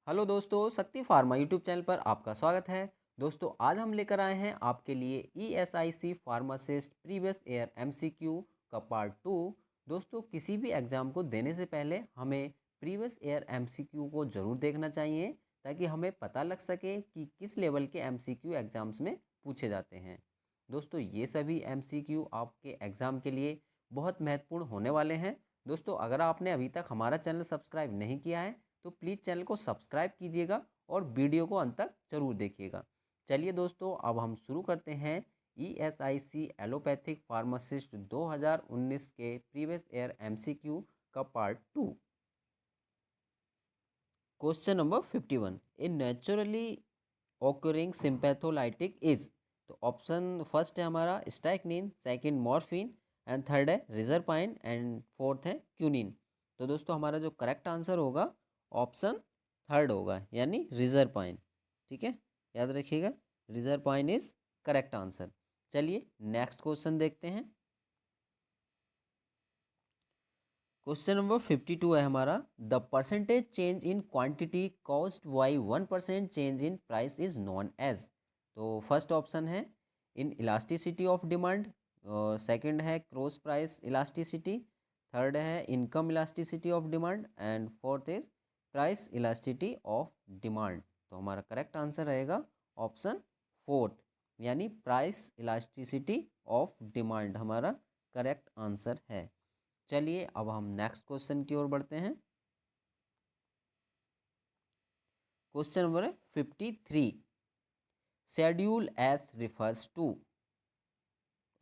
Hello दोस्तों, शक्ति pharma YouTube channel पर आपका स्वागत है। दोस्तों, आज हम लेकर आए हैं आपके लिए ESIC pharmacist previous year MCQ का पार्ट 2। दोस्तों, किसी भी एग्ज़ाम को देने से पहले हमें प्रीवियस ईयर MCQ को ज़रूर देखना चाहिए ताकि हमें पता लग सके कि किस लेवल के MCQ एग्ज़ाम्स में पूछे जाते हैं। दोस्तों, ये सभी MCQ आपके एग्ज़ाम के लिए बहुत महत्वपूर्ण होने वाले हैं। दोस्तों, अगर आपने अभी तक हमारा चैनल सब्सक्राइब नहीं किया है तो प्लीज़ चैनल को सब्सक्राइब कीजिएगा और वीडियो को अंत तक जरूर देखिएगा। चलिए दोस्तों, अब हम शुरू करते हैं ESIC एलोपैथिक फार्मासिस्ट 2019 के प्रीवियस ईयर MCQ का part 2। Question number 51, a naturally occurring sympatholytic is. तो ऑप्शन फर्स्ट है हमारा strychnine, second morphine and third है रिजरपाइन एंड फोर्थ है क्यूनिन। तो दोस्तों, हमारा जो करेक्ट आंसर होगा ऑप्शन थर्ड होगा, यानी रिजरपाइन। ठीक है, याद रखिएगा, रिजरपाइन इज करेक्ट आंसर। चलिए नेक्स्ट क्वेश्चन देखते हैं। क्वेश्चन नंबर 52 है हमारा, the percentage change in quantity caused by 1% change in price is known as. तो फर्स्ट ऑप्शन है in elasticity of demand, second है क्रॉस प्राइस इलास्टिसिटी, थर्ड है income elasticity of demand and fourth is price elasticity of demand. तो हमारा correct answer रहेगा option fourth, यानी price elasticity of demand हमारा correct answer है। चलिए अब हम नेक्स्ट क्वेश्चन की ओर बढ़ते हैं। Question number 53, schedule S refers to.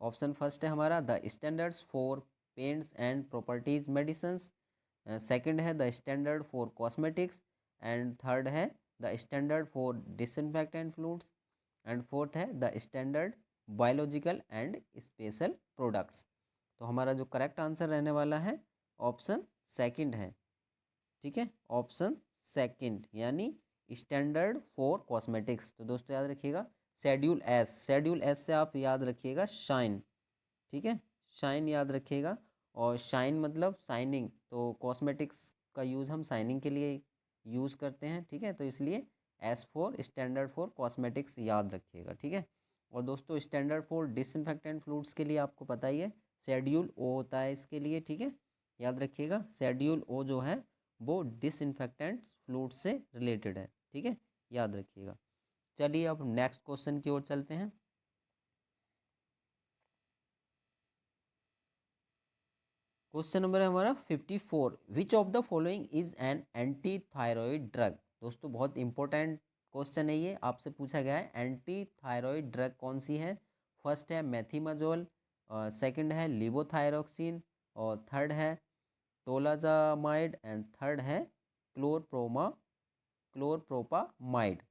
Option first है हमारा the standards for paints and properties medicines, second है the standard for cosmetics and third है the standard for disinfectant fluids and fourth है the standard biological and special products. तो हमारा जो correct answer रहने वाला है ऑप्शन सेकंड है। ठीक है, ऑप्शन सेकंड, यानी स्टैंडर्ड फॉर कॉस्मेटिक्स। तो दोस्तों याद रखिएगा शेड्यूल एस, शेड्यूल एस से आप याद रखिएगा शाइन। ठीक है, शाइन याद रखिएगा, और शाइन मतलब शाइनिंग, तो कॉस्मेटिक्स का यूज़ हम शाइनिंग के लिए यूज़ करते हैं। ठीक है, तो इसलिए S for standard for cosmetics याद रखिएगा। ठीक है, और दोस्तों स्टैंडर्ड फॉर डिसइंफेक्टेंट फ्लूइड्स के लिए आपको पता ही है शेड्यूल ओ होता है इसके लिए। ठीक है, याद रखिएगा शेड्यूल ओ जो है वो डिसइंफेक्टेंट फ्लूइड से रिलेटेड है। ठीक है, याद रखिएगा। चलिए अब नेक्स्ट क्वेश्चन की ओर चलते हैं। क्वेश्चन नंबर है हमारा 54, विच of the following is an anti thyroid drug. दोस्तों बहुत इंपॉर्टेंट क्वेश्चन है ये, आपसे पूछा गया है एंटी थायराइड ड्रग कौन सी है। फर्स्ट है मेथिमाजोल, सेकंड है लिवोथायरोक्सिन, और थर्ड है टोलाजामाइड एंड थर्ड है क्लोरप्रोपामाइड।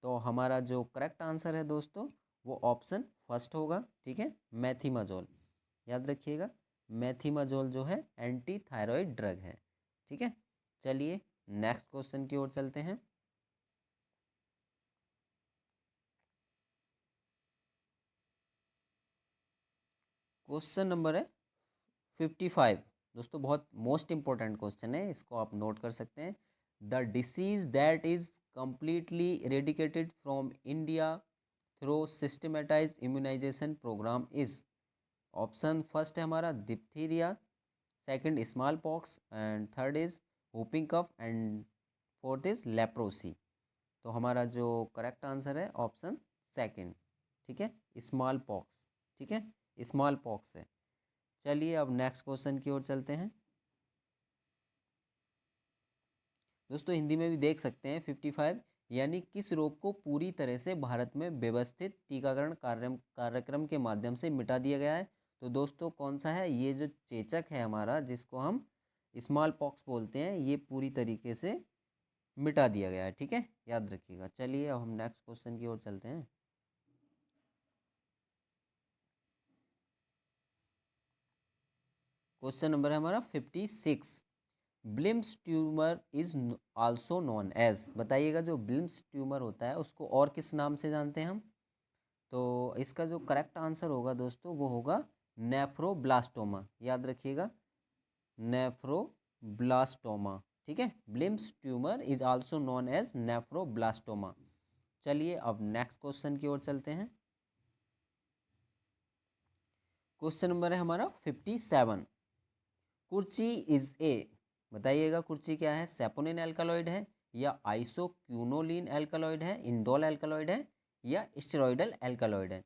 तो हमारा जो करेक्ट आंसर है दोस्तों वो ऑप्शन फर्स्ट होगा। ठीक है, मैथिमाजोल, याद रखिएगा मैथिमाजोल जो है एंटी थायराइड ड्रग है। ठीक है, चलिए नेक्स्ट क्वेश्चन की ओर चलते हैं। क्वेश्चन नंबर है 55। दोस्तों बहुत मोस्ट इंपॉर्टेंट क्वेश्चन है, इसको आप नोट कर सकते हैं। The disease that is completely eradicated from India through systematized immunization programme is. Option first है हमारा diphtheria, second small pox and third is whooping cough and fourth is leprosy. तो हमारा जो करेक्ट आंसर है option second. ठीक है, small pox. ठीक है, स्मॉल पॉक्स है। चलिए अब नेक्स्ट क्वेश्चन की ओर चलते हैं। दोस्तों हिंदी में भी देख सकते हैं 55, यानी किस रोग को पूरी तरह से भारत में व्यवस्थित टीकाकरण कार्यक्रम के माध्यम से मिटा दिया गया है। तो दोस्तों कौन सा है ये जो चेचक है हमारा, जिसको हम स्मॉल पॉक्स बोलते हैं, ये पूरी तरीके से मिटा दिया गया है। ठीक है, याद रखिएगा। चलिए अब हम नेक्स्ट क्वेश्चन की ओर चलते हैं। क्वेश्चन नंबर है हमारा 56, Wilms tumour is also known as. बताइएगा जो ब्लिम्स ट्यूमर होता है उसको और किस नाम से जानते हैं हम। तो इसका जो करेक्ट आंसर होगा दोस्तों वो होगा नेफ्रोब्लास्टोमा, याद रखिएगा नेफ्रोब्लास्टोमा। ठीक है। Wilms tumour is also known as nephroblastoma. चलिए अब नेक्स्ट क्वेश्चन की ओर चलते हैं। क्वेश्चन नंबर है हमारा 57। कुर्ची इज ए, बताइएगा कुर्ची क्या है, सेपोनिन एल्कालॉइड है या आइसोक्यूनोलिन एल्कालॉइड है, इंडोल एल्कालॉइड है या स्टेरॉइडल एल्कालॉइड है।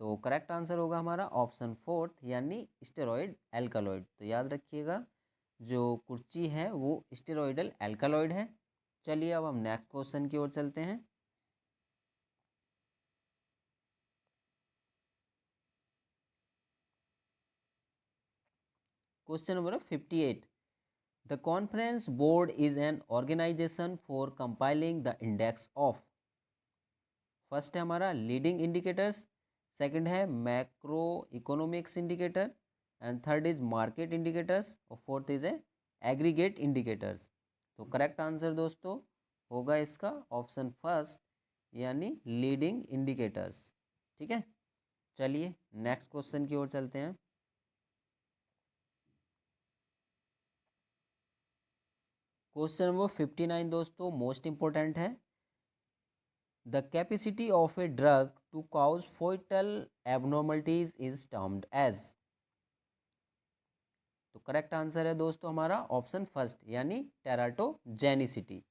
तो करेक्ट आंसर होगा हमारा ऑप्शन फोर्थ यानी स्टेरॉइड एल्कालॉइड। तो याद रखिएगा जो कुर्ची है वो स्टेरॉइडल एल्कालॉइड है। चलिए अब हम नेक्स्ट क्वेश्चन की ओर चलते हैं। Question number 58। The conference board is an organization for compiling the index of, first है हमारा लीडिंग इंडिकेटर्स, सेकंड है macro economics indicator and third is market indicators और फोर्थ इज एग्रीगेट इंडिकेटर्स। तो correct answer दोस्तों होगा इसका option first यानी leading indicators. ठीक है। चलिए नेक्स्ट क्वेश्चन की ओर चलते हैं। क्वेश्चन नंबर 59 दोस्तों मोस्ट इंपोर्टेंट है। The capacity of a drug to cause fetal abnormalities is termed as, तो करेक्ट आंसर है दोस्तों हमारा ऑप्शन फर्स्ट यानी टेराटोजेनिसिटी।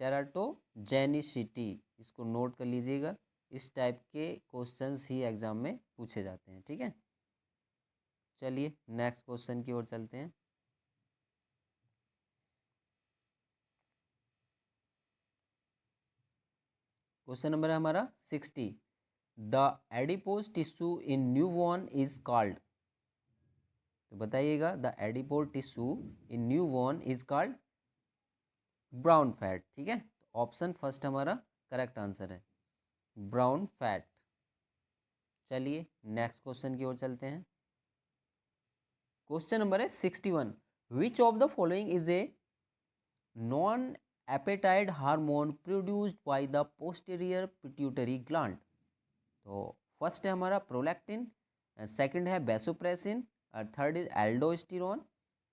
टेराटोजेनिसिटी इसको नोट कर लीजिएगा, इस टाइप के क्वेश्चंस ही एग्जाम में पूछे जाते हैं। ठीक है। चलिए नेक्स्ट क्वेश्चन की ओर चलते हैं। क्वेश्चन नंबर है हमारा 60। The adipose tissue in newborn is called, तो बताइएगा the adipose tissue in newborn is called brown fat. ठीक है। ऑप्शन फर्स्ट हमारा करेक्ट आंसर है ब्राउन फैट। चलिए नेक्स्ट क्वेश्चन की ओर चलते हैं। क्वेश्चन नंबर है 61। Which of the following is a non peptide hormone produced by the posterior pituitary gland. तो फर्स्ट है हमारा प्रोलैक्टिन, सेकंड है बेसोप्रेसिन, और third is aldosterone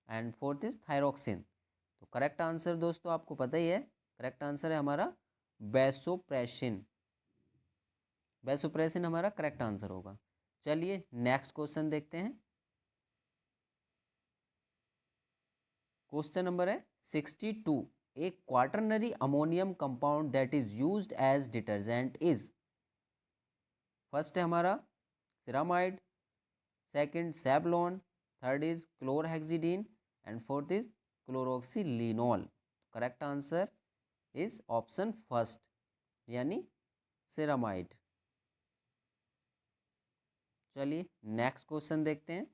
and fourth is thyroxine. तो करेक्ट आंसर दोस्तों आपको पता ही है, करेक्ट आंसर है हमारा बेसोप्रेसिन। बेसोप्रेसिन हमारा करेक्ट आंसर होगा। चलिए नेक्स्ट क्वेश्चन देखते हैं। क्वेश्चन नंबर है 62। A quaternary ammonium compound that is used as detergent is, first है हमारा cetrimide, second Savlon, third is chlorhexidine and fourth is chloroxylenol. Correct answer is option first यानी cetrimide. चलिए next question देखते हैं।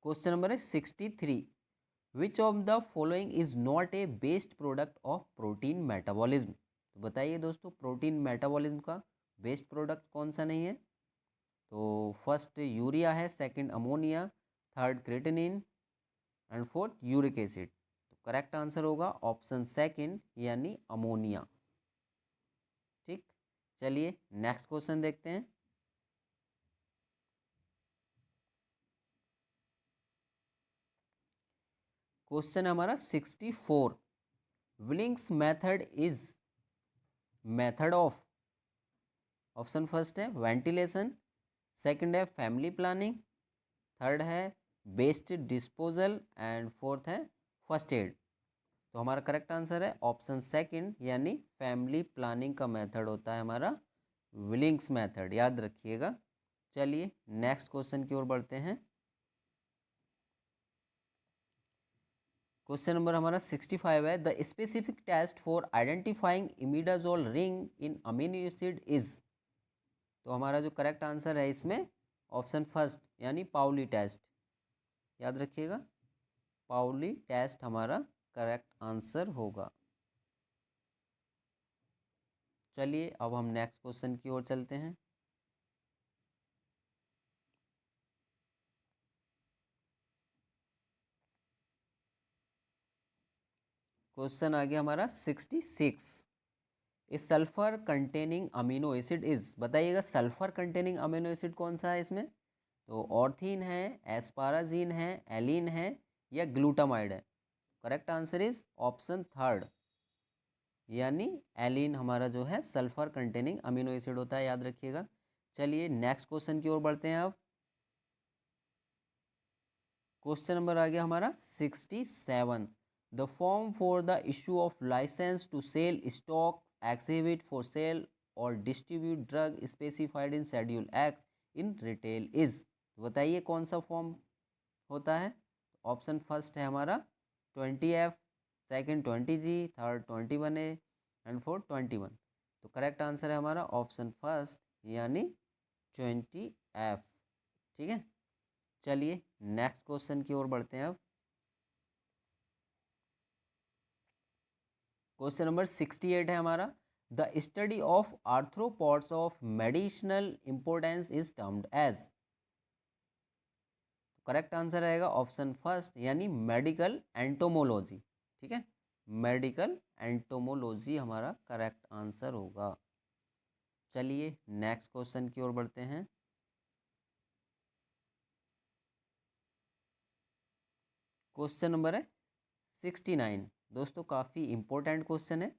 Question number है 63। Which of the following is not a based product of protein metabolism, तो बताइए दोस्तों protein metabolism का based product कौन सा नहीं है। तो फर्स्ट यूरिया है, second ammonia, third creatinine and fourth uric acid. तो करेक्ट आंसर होगा ऑप्शन सेकंड यानी अमोनिया। ठीक। चलिए नेक्स्ट क्वेश्चन देखते हैं। क्वेश्चन हमारा 64। विलिंग्स method is method of, option first है वेंटिलेशन, सेकंड है फैमिली प्लानिंग, थर्ड है वेस्ट डिस्पोजल एंड फोर्थ है फर्स्ट एड। तो हमारा करेक्ट आंसर है ऑप्शन सेकंड यानी फैमिली प्लानिंग का मेथड होता है हमारा विलिंग्स मेथड, याद रखिएगा। चलिए नेक्स्ट क्वेश्चन की ओर बढ़ते हैं। क्वेश्चन नंबर हमारा 65 है। The specific test for identifying imidazole ring in amino acid is, तो हमारा जो करेक्ट आंसर है इसमें ऑप्शन फर्स्ट यानी पाउली टेस्ट, याद रखिएगा पाउली टेस्ट हमारा करेक्ट आंसर होगा। चलिए अब हम नेक्स्ट क्वेश्चन की ओर चलते हैं। क्वेश्चन आ गया हमारा 66। इस sulphur containing amino acid is, बताइएगा सल्फर कंटेनिंग अमीनो एसिड कौन सा है इसमें। तो ऑर्थीन है, एस्पाराजीन है, एलिन है या ग्लूटामाइड है? Correct answer is option third, यानी एलिन हमारा जो है सल्फर कंटेनिंग अमीनो एसिड होता है, याद रखिएगा। चलिए नेक्स्ट क्वेश्चन की ओर बढ़ते हैं। अब क्वेश्चन नंबर आ गया हमारा 67। The form for the issue of licence to sell stock exhibit for sale और distribute drug specified in schedule X in retail is, बताइए कौन सा फॉर्म होता है? ऑप्शन फर्स्ट है हमारा 20F, second 20G, third 21A and fourth 21। तो correct answer है हमारा ऑप्शन फर्स्ट यानी 20F। ठीक है, चलिए नेक्स्ट क्वेश्चन की ओर बढ़ते हैं। अब क्वेश्चन नंबर 68 है हमारा, the study of arthropods of medicinal importance is termed as, correct answer रहेगा ऑप्शन फर्स्ट यानी मेडिकल एंटोमोलॉजी। ठीक है, मेडिकल एंटोमोलॉजी हमारा करेक्ट आंसर होगा। चलिए नेक्स्ट क्वेश्चन की ओर बढ़ते हैं। क्वेश्चन नंबर है 69। दोस्तों काफ़ी इंपॉर्टेंट क्वेश्चन है।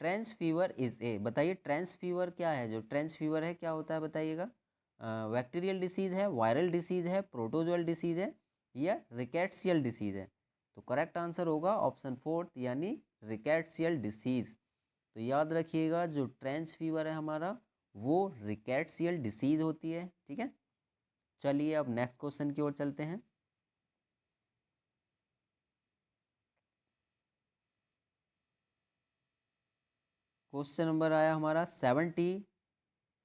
ट्रेंस फीवर इज ए, बताइए ट्रेंस फीवर क्या है? जो ट्रेंस फीवर है क्या होता है बताइएगा? बैक्टीरियल डिसीज़ है, वायरल डिसीज़ है, प्रोटोजोअल डिसीज़ है या रिकेट्सियल डिसीज़ है? तो करेक्ट आंसर होगा ऑप्शन फोर्थ यानी रिकेट्सियल डिसीज़। तो याद रखिएगा जो ट्रेंस फीवर है हमारा वो रिकेट्सियल डिसीज़ होती है। ठीक है, चलिए अब नेक्स्ट क्वेश्चन की ओर चलते हैं। क्वेश्चन नंबर आया हमारा 70।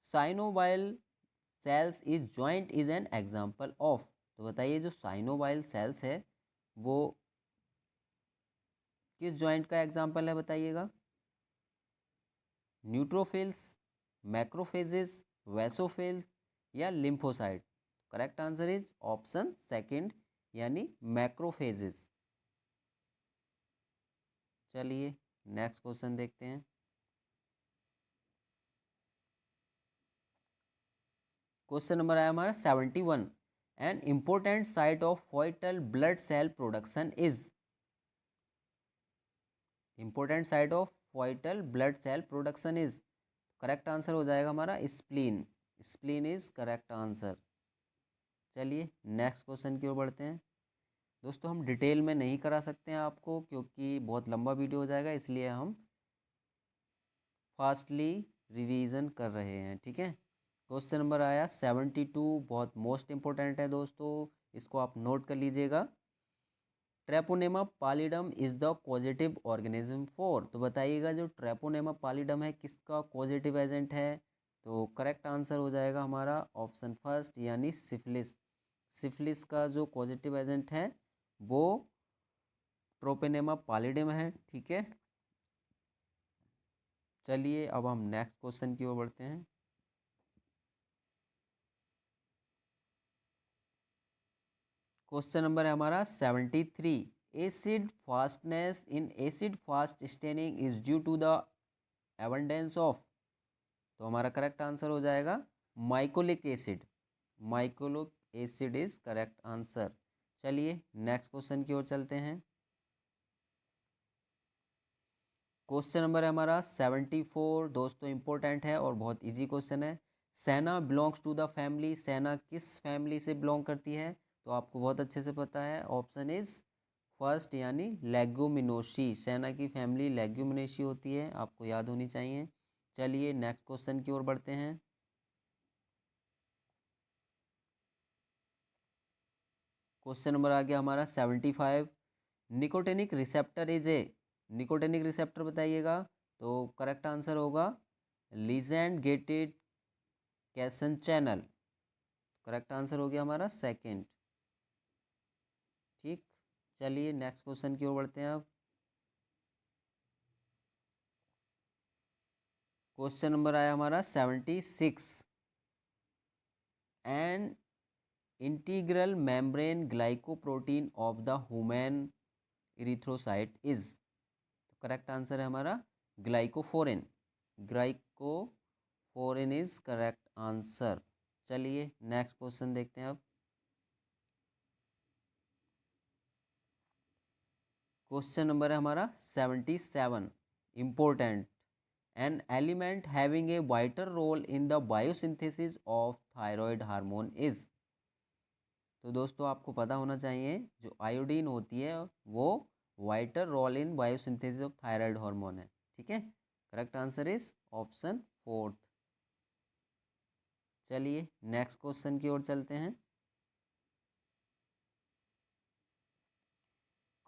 Synovial cells is joint is an example of, तो बताइए जो साइनोवाइल सेल्स है वो किस जॉइंट का एग्जाम्पल है बताइएगा? न्यूट्रोफिल्स, मैक्रोफेजेस, वैसोफिल्स या lymphocyte? Correct answer is option second यानी मैक्रोफेजेस। चलिए नेक्स्ट क्वेश्चन देखते हैं। क्वेश्चन नंबर आया हमारा 71। An important site of vital blood cell production is, important site of vital blood cell production is, correct answer हो जाएगा हमारा spleen. Spleen is correct answer. चलिए नेक्स्ट क्वेश्चन की ओर बढ़ते हैं। दोस्तों हम डिटेल में नहीं करा सकते हैं आपको क्योंकि बहुत लंबा वीडियो हो जाएगा, इसलिए हम फास्टली रिवीजन कर रहे हैं। ठीक है, क्वेश्चन नंबर आया 72, बहुत मोस्ट इंपॉर्टेंट है दोस्तों, इसको आप नोट कर लीजिएगा। Treponema pallidum is the causative organism for, तो बताइएगा जो ट्रेपोनेमा पालिडम है किसका कॉजेटिव एजेंट है? तो करेक्ट आंसर हो जाएगा हमारा ऑप्शन फर्स्ट यानी सिफिलिस। सिफिलिस का जो कॉजेटिव एजेंट है वो ट्रोपोनेमा पालिडम है। ठीक है, चलिए अब हम नेक्स्ट क्वेश्चन की ओर बढ़ते हैं। क्वेश्चन नंबर है हमारा 73। Acid fastness in acid fast staining is due to the abundance of, तो हमारा करेक्ट आंसर हो जाएगा mycolic acid. Mycolic acid is correct answer. चलिए नेक्स्ट क्वेश्चन की ओर चलते हैं। क्वेश्चन नंबर है हमारा 74। दोस्तों इंपॉर्टेंट है और बहुत इजी क्वेश्चन है। सेना बिलोंग्स टू द फैमिली, सेना किस फैमिली से बिलोंग करती है? तो आपको बहुत अच्छे से पता है, ऑप्शन इज फर्स्ट यानी लेग्यूमिनोसी। सेना की फैमिली लेग्यूमिनेसी होती है, आपको याद होनी चाहिए। चलिए नेक्स्ट क्वेश्चन की ओर बढ़ते हैं। क्वेश्चन नंबर आ गया हमारा 75। Nicotinic receptor is a, nicotinic receptor बताइएगा। तो करेक्ट आंसर होगा लीजेंड गेटेड कैसन चैनल, करेक्ट आंसर हो गया हमारा सेकंड। ठीक, चलिए नेक्स्ट क्वेश्चन की ओर बढ़ते हैं। अब क्वेश्चन नंबर आया हमारा 76। An integral membrane glycoprotein of the human erythrocyte is, correct answer है हमारा glycophorin. Glycophorin is correct answer. चलिए नेक्स्ट क्वेश्चन देखते हैं अब। क्वेश्चन नंबर है हमारा 77, important. An element having a vital role in the biosynthesis of thyroid hormone is. तो दोस्तों आपको पता होना चाहिए जो आयोडीन होती है वो vital role in biosynthesis of thyroid hormone है। ठीक है, करेक्ट आंसर इज ऑप्शन 4। चलिए नेक्स्ट क्वेश्चन की ओर चलते हैं।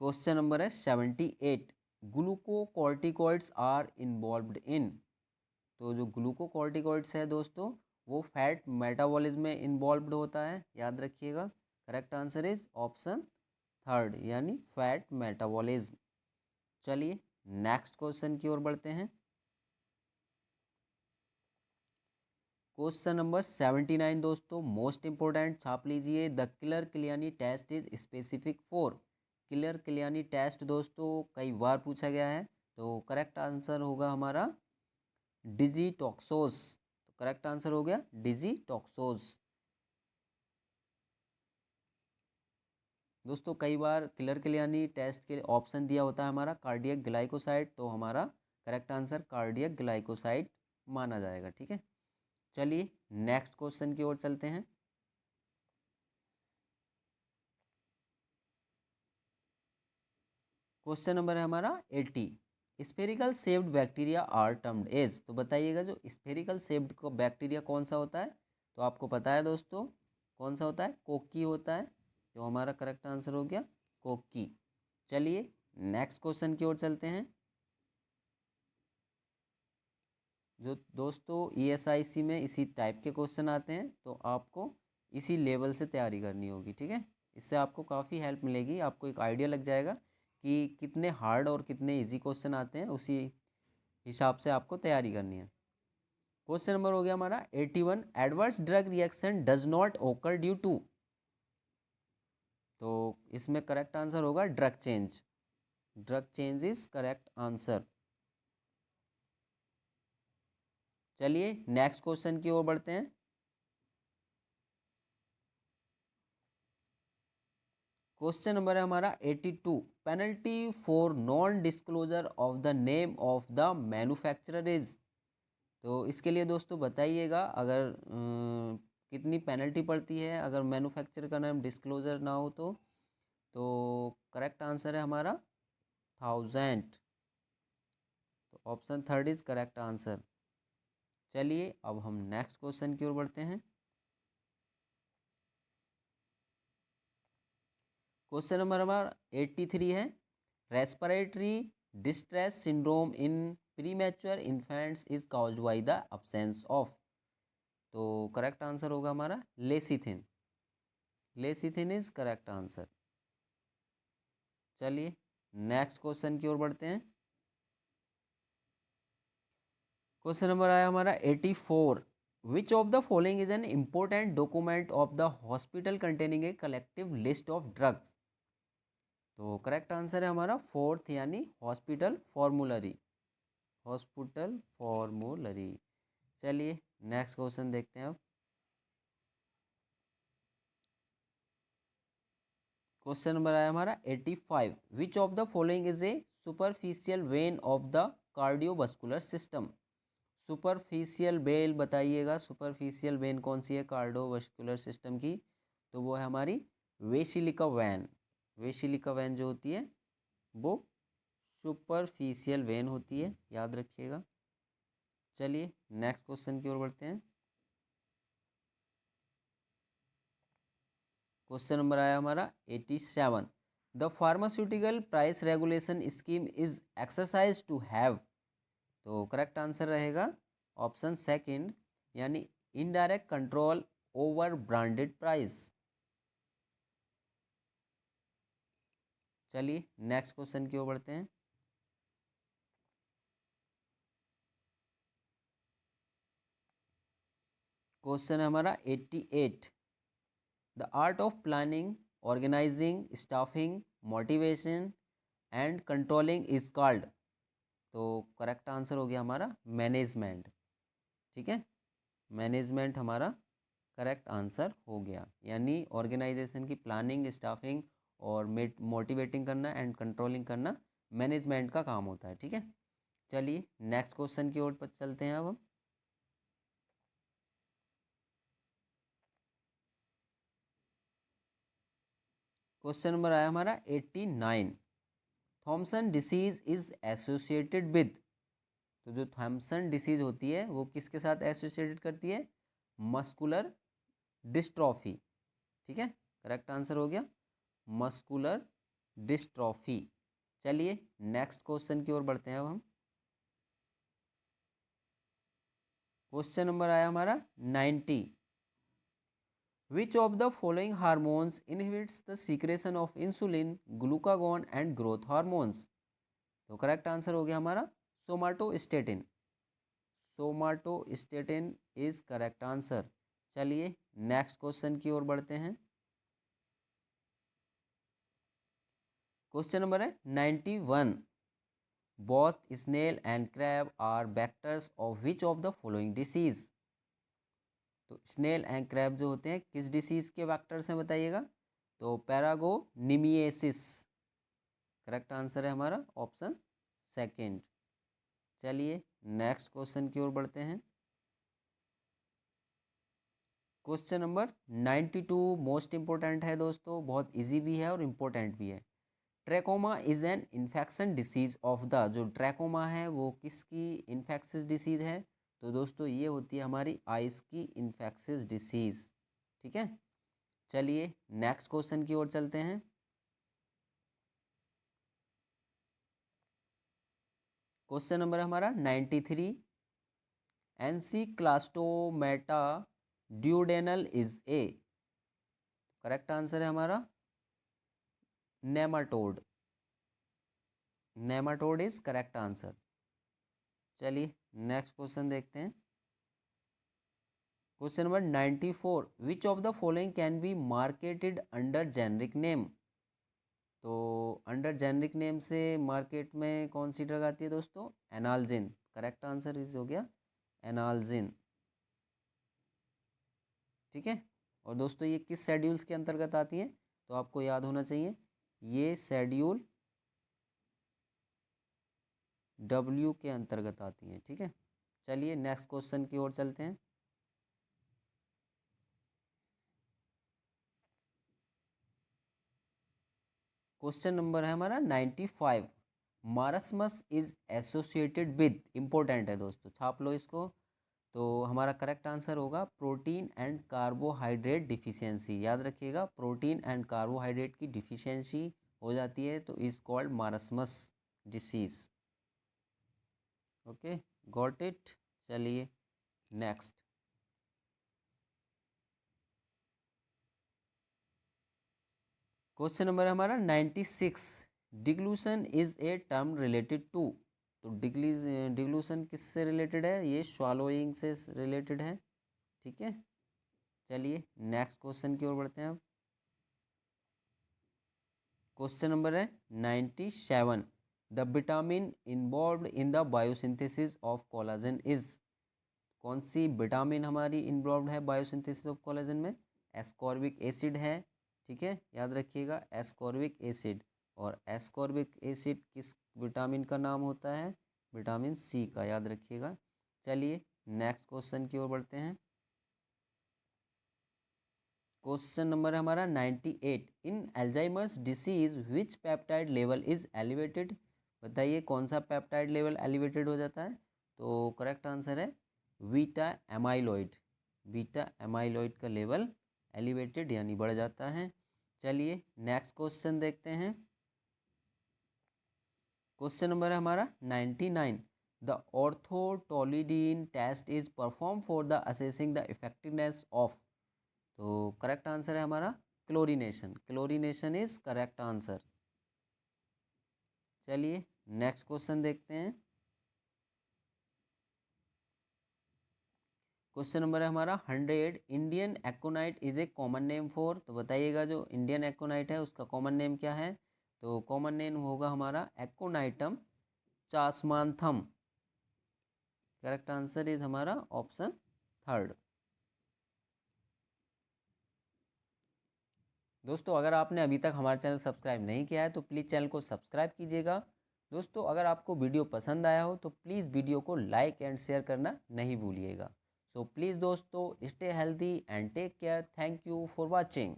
क्वेश्चन नंबर है 78, ग्लूकोकॉर्टिकॉइड्स आर इन्वॉल्व्ड इन। तो जो ग्लूकोकॉर्टिकॉइड्स है दोस्तों वो फैट मेटाबॉलिज्म में इन्वॉल्व्ड होता है, याद रखिएगा। करेक्ट आंसर इज ऑप्शन 3 यानी फैट मेटाबॉलिज्म। चलिए नेक्स्ट क्वेश्चन की ओर बढ़ते हैं। क्वेश्चन नंबर 79 दोस्तों मोस्ट इंपोर्टेंट, छाप लीजिए। The Keller Kiliani test is specific for. Keller Kiliani test दोस्तों कई बार पूछा गया है, तो करेक्ट आंसर होगा हमारा डिजिटॉक्सोस। तो करेक्ट आंसर हो गया डिजिटॉक्सोस। दोस्तों कई बार किलर किलियानी टेस्ट के लिए ऑप्शन दिया होता है हमारा कार्डियक ग्लाइकोसाइड, तो हमारा करेक्ट आंसर कार्डियक ग्लाइकोसाइड माना जाएगा। ठीक है, चलिए नेक्स्ट क्वेश्चन की ओर चलते हैं। क्वेश्चन नंबर है हमारा 80, spherical shaped bacteria are termed as. तो बताइएगा जो स्फेरिकल शेप्ड को बैक्टीरिया कौन सा होता है। तो आपको पता है दोस्तों कौन सा होता है, कोकी होता है। तो हमारा करेक्ट आंसर हो गया कोकी। चलिए नेक्स्ट क्वेश्चन की ओर चलते हैं। जो दोस्तों ESIC में इसी टाइप के क्वेश्चन आते हैं, तो आपको इसी लेवल से तैयारी करनी होगी। ठीक है, इससे आपको काफ़ी हेल्प मिलेगी, आपको एक आइडिया लग जाएगा कि कितने हार्ड और कितने इजी क्वेश्चन आते हैं, उसी हिसाब से आपको तैयारी करनी है। क्वेश्चन नंबर हो गया हमारा 81, adverse drug reaction does not ओकर ड्यू टू। तो इसमें करेक्ट आंसर होगा drug change. Drug change is correct answer. चलिए नेक्स्ट क्वेश्चन की ओर बढ़ते हैं। क्वेश्चन नंबर है हमारा 82, penalty for non disclosure of the name of the manufacturer is. तो इसके लिए दोस्तों बताइएगा अगर कितनी पेनल्टी पड़ती है अगर मैन्युफैक्चरर का नाम डिस्क्लोजर ना हो तो करेक्ट आंसर है हमारा 1000। तो ऑप्शन 3 इज करेक्ट आंसर। चलिए अब हम नेक्स्ट क्वेश्चन की ओर बढ़ते हैं। क्वेश्चन नंबर हमारा 83 है, respiratory distress syndrome in premature infants is caused by the absence of. तो करेक्ट आंसर होगा हमारा lecithin. Lecithin is correct answer. चलिए नेक्स्ट क्वेश्चन की ओर बढ़ते हैं। क्वेश्चन नंबर आया हमारा 84, विच of the following is an important document of the hospital containing a collective list of drugs. तो करेक्ट आंसर है हमारा 4th यानी हॉस्पिटल फॉर्मूलरी। Hospital formulary. चलिए नेक्स्ट क्वेश्चन देखते हैं अब। क्वेश्चन नंबर आया हमारा 85, विच of the following is A superficial when of the cardiovascular system. Superficial when बताइएगा, सुपरफिशियल वेन कौन सी है कार्डियोवास्कुलर सिस्टम की। तो वो है हमारी वेसिलिका वैन। वेसिलिका वैन जो होती है वो सुपरफिशियल वेन होती है, याद रखिएगा। चलिए नेक्स्ट क्वेश्चन की ओर बढ़ते हैं। क्वेश्चन नंबर आया हमारा 87, the pharmaceutical price regulation scheme is exercise to have. तो करेक्ट आंसर रहेगा ऑप्शन 2 यानी indirect control over branded price. चलिए नेक्स्ट क्वेश्चन की ओर बढ़ते हैं। क्वेश्चन है हमारा 88, the art of planning, organizing, staffing, motivation and controlling is called. तो करेक्ट आंसर हो गया हमारा मैनेजमेंट। ठीक है, मैनेजमेंट हमारा करेक्ट आंसर हो गया। यानी ऑर्गेनाइजेशन की प्लानिंग, स्टाफिंग और मोटिवेटिंग करना एंड कंट्रोलिंग करना मैनेजमेंट का काम होता है। ठीक है, चलिए नेक्स्ट क्वेश्चन की ओर चलते हैं अब हम। क्वेश्चन नंबर आया हमारा 89। Thomsen disease is associated with, तो जो थॉमसन डिसीज होती है वो किसके साथ एसोसिएटेड करती है? Muscular dystrophy. ठीक है, करेक्ट आंसर हो गया मस्कुलर डिस्ट्रॉफी। चलिए नेक्स्ट क्वेश्चन की ओर बढ़ते हैं अब हम। क्वेश्चन नंबर आया हमारा 90। Which of the following hormones inhibits the secretion of insulin, glucagon and growth hormones? तो करेक्ट आंसर हो गया हमारा somatostatin. Somatostatin is correct answer. चलिए नेक्स्ट क्वेश्चन की ओर बढ़ते हैं। क्वेश्चन नंबर है 91। Both snail and crab are vectors of which of the following disease? तो स्नेल एंड क्रैब जो होते हैं किस डिसीज के वेक्टर्स हैं बताइएगा? तो पैरागोनिमिएसिस। करेक्ट आंसर है हमारा ऑप्शन सेकंड। चलिए नेक्स्ट क्वेश्चन की ओर बढ़ते हैं। क्वेश्चन नंबर 92 मोस्ट इंपॉर्टेंट है दोस्तों, बहुत इजी भी है और इम्पोर्टेंट भी है। Trachoma is an infection disease of the, जो ट्रैकोमा है वो किसकी इन्फेक्शियस डिसीज है? तो दोस्तों ये होती है हमारी आइस की इन्फेक्शियस डिसीज। ठीक है, चलिए नेक्स्ट क्वेश्चन की ओर चलते हैं। क्वेश्चन नंबर हमारा 93। Ancylostoma duodenale is a, correct answer है हमारा nematode. Nematode is correct answer. चलिए नेक्स्ट क्वेश्चन देखते हैं। Question number 94। Which of the following can be marketed under generic name? तो अंडर जेनरिक नेम से मार्केट में कौन सी ड्रग आती है दोस्तों? एनाल्जिन। करेक्ट आंसर इज हो गया एनाल्जिन। ठीक है, और दोस्तों ये किस शेड्यूल्स के अंतर्गत आती है? तो आपको याद होना चाहिए ये शेड्यूल डब्ल्यू के अंतर्गत आती है। ठीक है, चलिए नेक्स्ट क्वेश्चन की ओर चलते हैं। क्वेश्चन नंबर है हमारा 95। Marasmus is associated with, important है दोस्तों, छाप लो इसको। तो हमारा करेक्ट आंसर होगा प्रोटीन एंड कार्बोहाइड्रेट डिफिशियंसी। याद रखिएगा, प्रोटीन एंड कार्बोहाइड्रेट की डिफिशियंसी हो जाती है तो is called marasmus disease. Okay, got it. चलिए नेक्स्ट। क्वेश्चन नंबर हमारा 96। Deglutition is a term related to, तो डिग्लूशन किससे रिलेटेड है? ये स्वालोइंग से रिलेटेड है। ठीक है, चलिए नेक्स्ट क्वेश्चन की ओर बढ़ते हैं अब। क्वेश्चन नंबर है 97। The vitamin involve in the biosynthesis of collagen is, कौन सी विटामिन हमारी इन्वॉल्व है बायोसिंथेसिस ऑफ कोलाजन में? एस्कॉर्बिक एसिड है। ठीक है, याद रखिएगा एस्कॉर्बिक एसिड। और एस्कॉर्बिक एसिड किस विटामिन का नाम होता है? विटामिन सी का, याद रखिएगा। चलिए नेक्स्ट क्वेश्चन की ओर बढ़ते हैं। क्वेश्चन नंबर है हमारा 98। In Alzheimer's disease which peptide level is elevated? बताइए कौन सा पेप्टाइड लेवल एलिवेटेड हो जाता है? तो करेक्ट आंसर है बीटा एमाइलॉइड। बीटा एमाइलॉइड का लेवल एलिवेटेड यानी बढ़ जाता है। चलिए नेक्स्ट क्वेश्चन देखते हैं। क्वेश्चन नंबर है हमारा 99। The orthotolidine test is perform for the assessing the effectiveness of, तो करेक्ट आंसर है हमारा chlorination. Chlorination is correct answer. चलिए नेक्स्ट क्वेश्चन देखते हैं। क्वेश्चन नंबर है हमारा 100। Indian aconite is a common name for, तो बताइएगा जो इंडियन एकोनाइट है उसका कॉमन नेम क्या है? तो कॉमन नेम होगा हमारा एकोनाइटम चासमांथम। करेक्ट आंसर इज हमारा ऑप्शन थर्ड। दोस्तों अगर आपने अभी तक हमारा चैनल सब्सक्राइब नहीं किया है तो प्लीज़ चैनल को सब्सक्राइब कीजिएगा। दोस्तों अगर आपको वीडियो पसंद आया हो तो प्लीज़ वीडियो को लाइक एंड शेयर करना नहीं भूलिएगा। सो प्लीज़ दोस्तों stay healthy and take care. Thank you for watching.